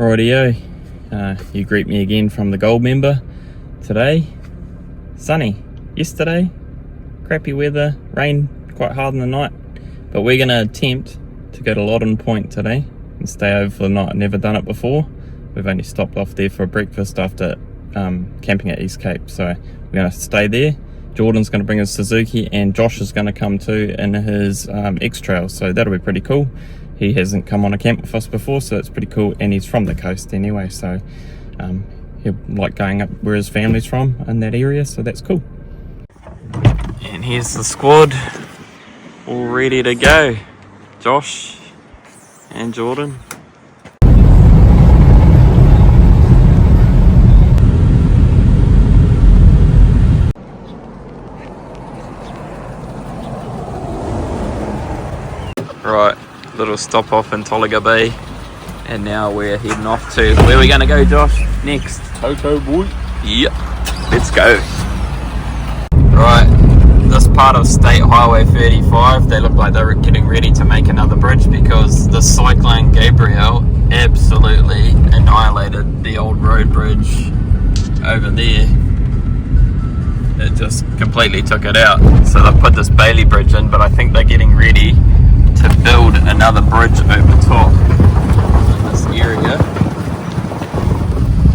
Rightio, you greet me again from the Gold member. Today, sunny. Yesterday, crappy weather, rain quite hard in the night. But we're going to attempt to go to Lottin Point today and stay over for the night. Never done it before. We've only stopped off there for breakfast after camping at East Cape. So we're going to stay there. Jordan's going to bring his Suzuki and Josh is going to come too in his X-Trail. So that'll be pretty cool. He hasn't come on a camp with us before, so it's pretty cool. And he's from the coast anyway, so he'll like going up where his family's from in that area, so that's cool. And here's the squad, all ready to go. Josh and Jordan. Right, little stop off in Waihau Bay, and now we're heading off to where we're going to go, Josh, next. Toto boy. Yep, let's go. Right, this part of State Highway 35, they look like they're getting ready to make another bridge because the Cyclone Gabrielle absolutely annihilated the old road bridge over there. It just completely took it out. So they've put this Bailey bridge in, but I think they're getting ready to build another bridge over top in this area,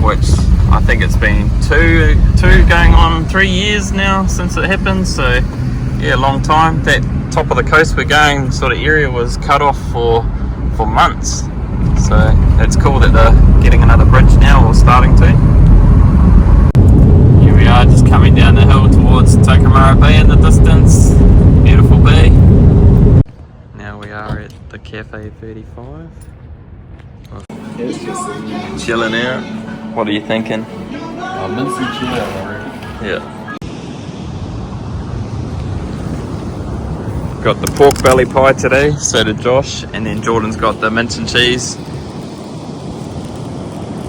which I think it's been two going on 3 years now since it happened. So yeah, a long time. That top of the coast we're going sort of area was cut off for months, so it's cool that they're getting another bridge now, or starting to. Here we are, just coming down the hill towards Waihau Bay in the distance. Beautiful bay. Now we are at the Cafe 35. Chilling out. What are you thinking? Mincy chill out already. Yeah. Got the pork belly pie today, so did Josh, and then Jordan's got the mince and cheese.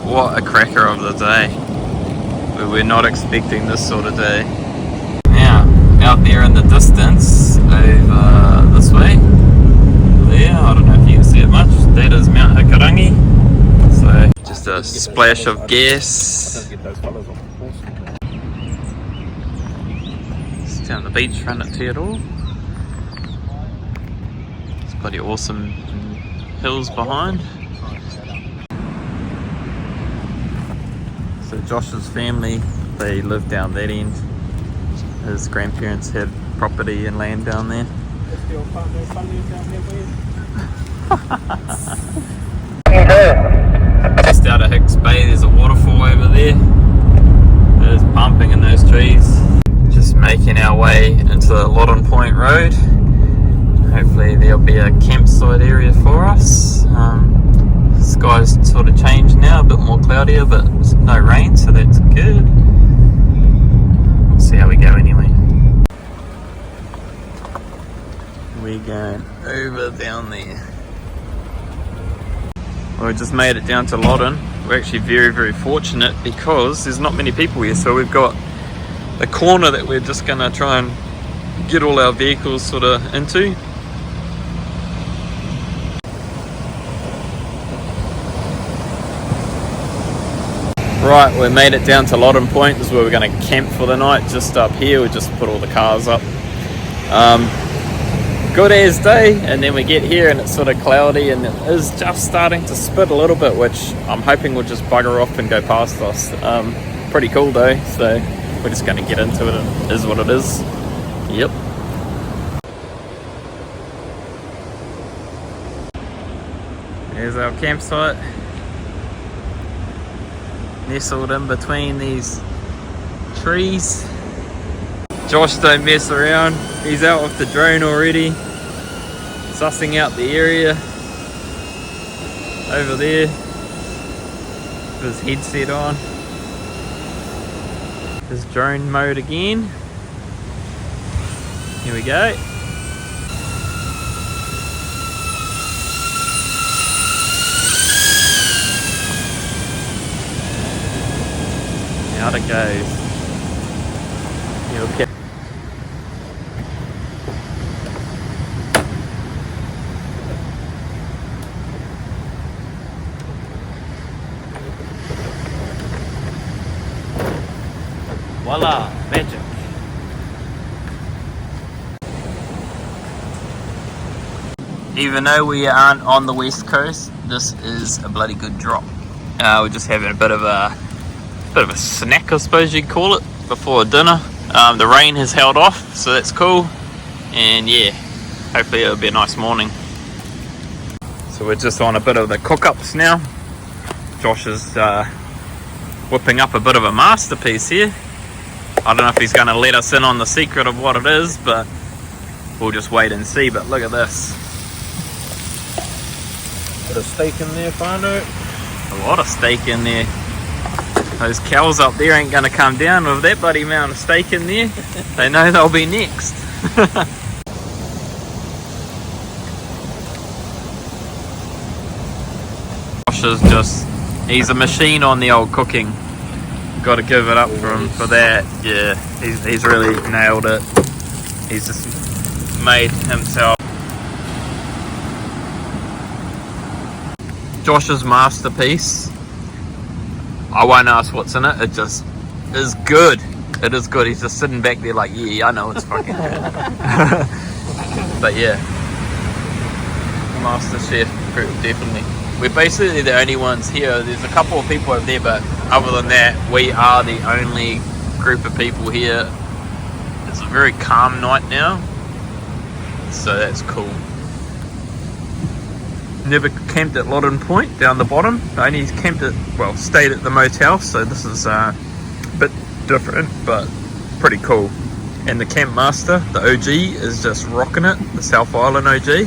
What a cracker of the day. We were not expecting this sort of day. Now, out there in the distance, over this way, there, I don't know if you can see it much, that is Mount Hikarangi. So just a splash of gas. It's down the beach front at Teodoro. It's bloody awesome hills behind. So Josh's family, they live down that end. His grandparents had property and land down there. Just out of Hicks Bay, there's a waterfall over there. There's pumping in those trees. Just making our way into the Lottin Point Road. Hopefully there'll be a campsite area for us. Sky's sort of changed now, a bit more cloudier, but no rain, so that's good. We'll see how we go anyway. We're going over down there. Well, we just made it down to Lottin. We're actually very, very fortunate because there's not many people here, so we've got a corner that we're just going to try and get all our vehicles sort of into. Right, we made it down to Lottin Point. This is where we're going to camp for the night, just up here. We just put all the cars up. Good as day, and then we get here and it's sort of cloudy and it is just starting to spit a little bit, which I'm hoping will just bugger off and go past us. Pretty cool though, so we're just going to get into it, and it is what it is. Yep. There's our campsite, nestled in between these trees. Josh don't mess around, he's out with the drone already, sussing out the area over there with his headset on. His drone mode again. Here we go. Out it goes. Okay. Voila, magic. Even though we aren't on the west coast, this is a bloody good drop. We're just having a bit of a snack, I suppose you'd call it, before dinner. The rain has held off, so that's cool. And yeah, hopefully it'll be a nice morning. So we're just on a bit of the cook-ups now. Josh is whipping up a bit of a masterpiece here. I don't know if he's going to let us in on the secret of what it is, but we'll just wait and see. But look at this. Bit of steak in there, Whānau. A lot of steak in there. Those cows up there ain't going to come down with that bloody amount of steak in there. They know they'll be next. Josh is he's a machine on the old cooking. Got to give it up for him for that. Yeah, he's really nailed it. He's just made himself. Josh's masterpiece. I won't ask what's in it. It just is good. It is good. He's just sitting back there like, yeah, I know it's fucking good. But yeah, Master Chef group, definitely. We're basically the only ones here. There's a couple of people over there, but other than that, we are the only group of people here. It's a very calm night now, so that's cool. Never camped at Lottin Point down the bottom. I only camped stayed at the motel, so this is a bit different, but pretty cool. And the camp master, the OG, is just rocking it, the South Island OG.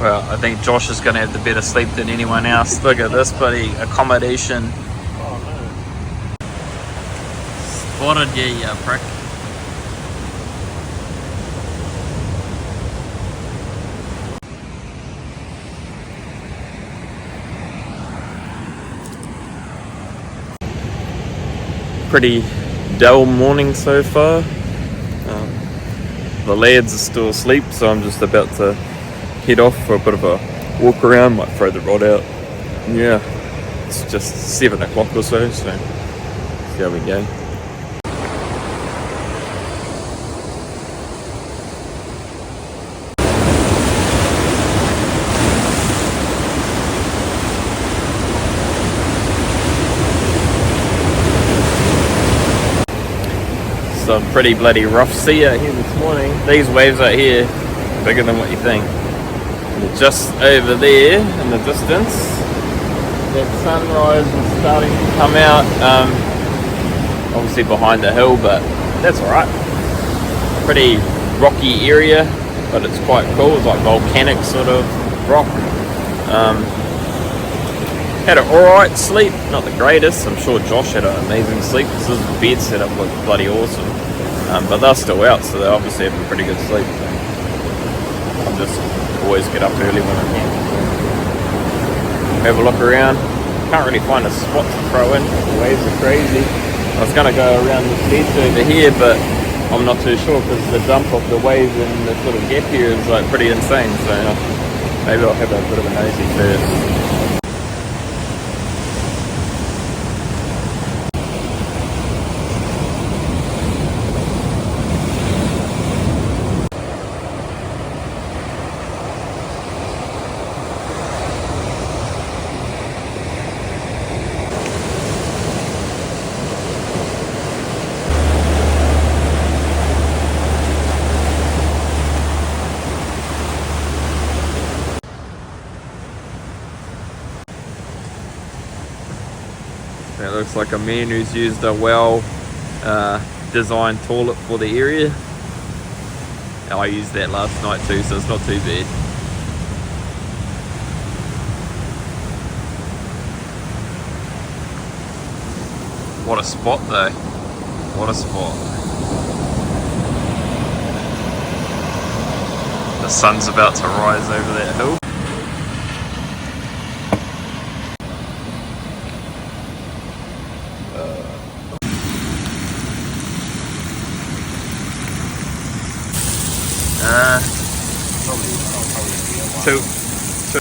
Well, I think Josh is going to have the better sleep than anyone else. Look at this bloody accommodation. Oh no. Spotted you, you prick. Pretty dull morning so far. The lads are still asleep, so I'm just about to head off for a bit of a walk around, might throw the rod out. Yeah, it's just 7 o'clock or so see how we go. Some pretty bloody rough sea out here this morning. These waves out here, bigger than what you think. Just over there in the distance, that sunrise is starting to come out, obviously behind the hill, but that's alright. Pretty rocky area, but it's quite cool. It's like volcanic sort of rock. Had an alright sleep, not the greatest. I'm sure Josh had an amazing sleep because his bed setup looked bloody awesome, but they're still out, so they're obviously having pretty good sleep. I'm just always get up early when I can. Have a look around. Can't really find a spot to throw in. The waves are crazy. I was going to go around this ledge over here, but I'm not too sure because the dump of the waves in the sort of gap here is like pretty insane. So maybe I'll have a bit of a nosy first. That looks like a man who's used a well designed toilet for the area. I used that last night too, so it's not too bad. What a spot though. What a spot. The sun's about to rise over that hill. Two. So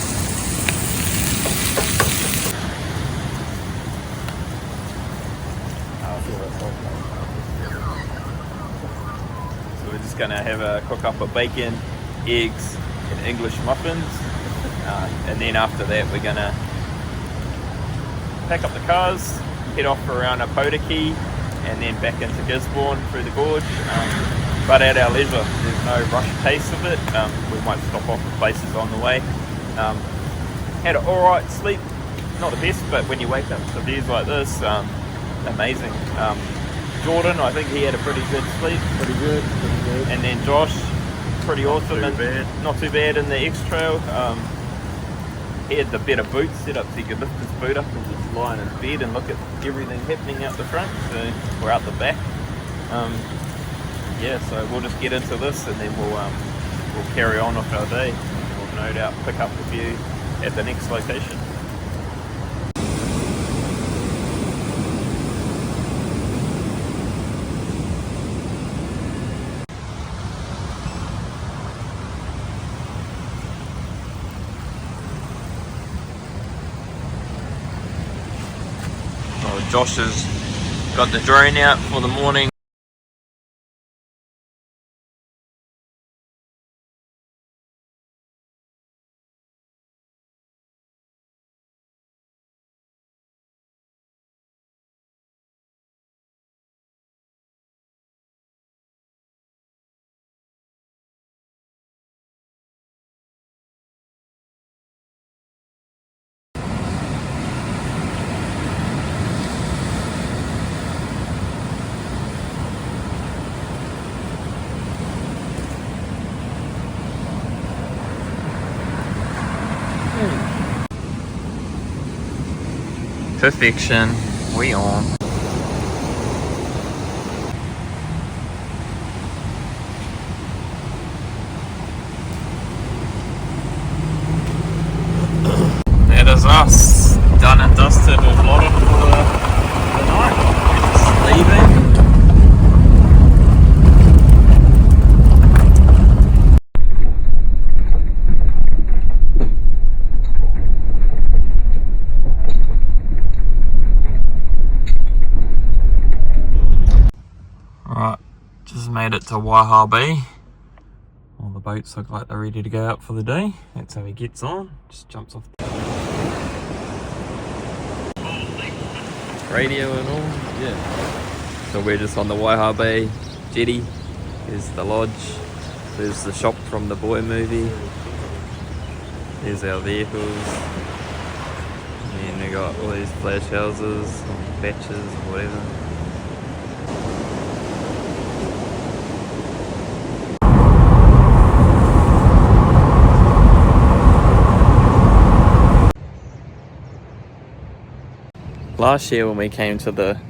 we're just gonna have a cook up of bacon, eggs, and English muffins, and then after that we're gonna pack up the cars, head off around Opotiki, and then back into Gisborne through the gorge. But at our leisure, there's no rush pace of it. We might stop off at places on the way. Had an alright sleep, not the best, but when you wake up to views like this, amazing. Jordan, I think he had a pretty good sleep. Pretty good. And then Josh, pretty awesome. Not too bad in the X Trail. He had the better boot set up so he could lift his boot up and just lie in his bed and look at everything happening out the front, or out the back. Yeah, so we'll just get into this and then we'll carry on with our day. We'll no doubt pick up with you at the next location. Josh has got the drone out for the morning. Perfection, we on. That is us, done and dusted with Lottin for the night. We're just leaving. Right, just made it to Waihau Bay. All the boats look like they're ready to go out for the day. That's how he gets on, just jumps off the radio and all. Yeah. So we're just on the Waihau Bay jetty. There's the lodge. There's the shop from the Boy movie. There's our vehicles. And then we got all these flash houses, or batches, or whatever. Last year when we came to the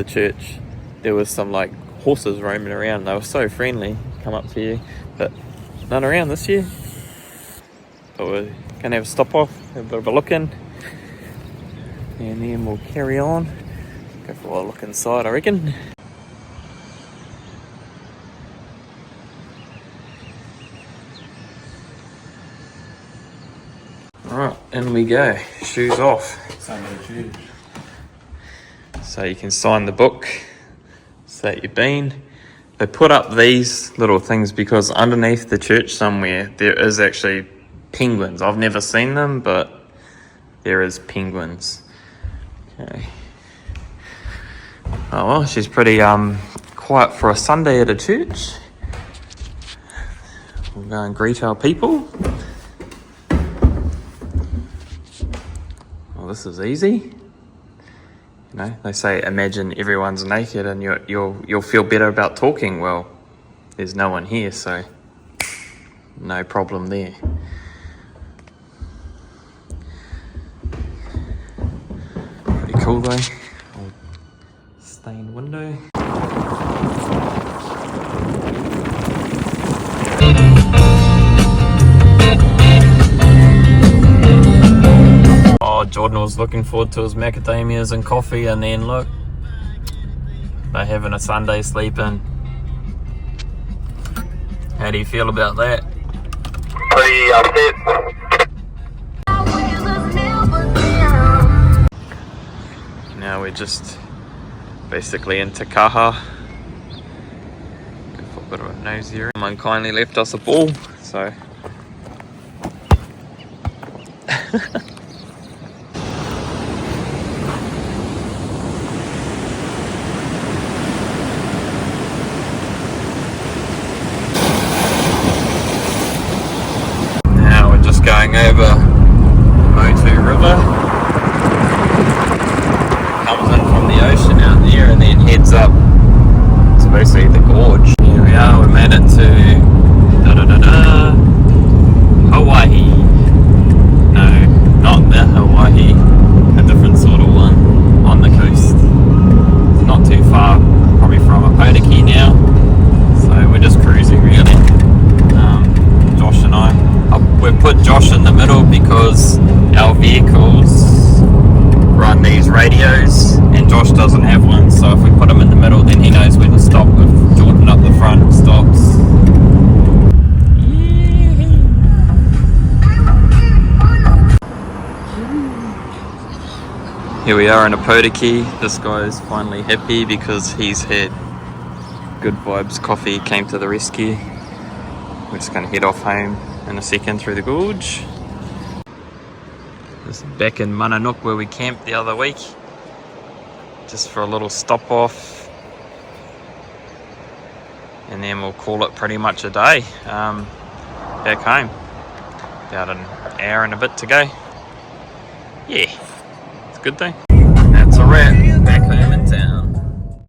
church, there was some like horses roaming around. They were so friendly, come up to you, but none around this year. But we're gonna have a stop off, have a bit of a look in, and then we'll carry on. Go for a look inside, I reckon. Alright, in we go. Shoes off. Sunday shoes. So you can sign the book, say that you've been. They put up these little things because underneath the church somewhere there is actually penguins. I've never seen them, but there is penguins. Okay. Oh well, she's pretty quiet for a Sunday at a church. We'll go and greet our people. Well, this is easy. You know, they say imagine everyone's naked and you'll feel better about talking. Well, there's no one here, so no problem there. Pretty cool though. Old stained window. Jordan was looking forward to his macadamias and coffee, and then look, they're having a Sunday sleep in. How do you feel about that? Pretty upset. just basically in Te Kaha. Go for a bit of a nosy around. Someone kindly left us a ball, so now we're just going over Motu River. Comes in from the ocean out there and then heads up to basically the gorge. Here we are, we made it to Hawaii. No, not the Hawaii, a different sort of one on the coast. It's not too far, probably from Opotiki now, so we're just cruising really. Josh and I, we put Josh in the middle because our vehicles run these radios and Josh doesn't have one, so if we put him in the middle then he knows when to stop. If Jordan up the front stops. Here we are in Opotiki. This guy is finally happy because he's had Good Vibes Coffee came to the rescue. We're just going to head off home in a second through the gorge. This is back in Mananook where we camped the other week, just for a little stop off, and then we'll call it pretty much a day back home. About an hour and a bit to go. Yeah, it's a good thing. That's a wrap.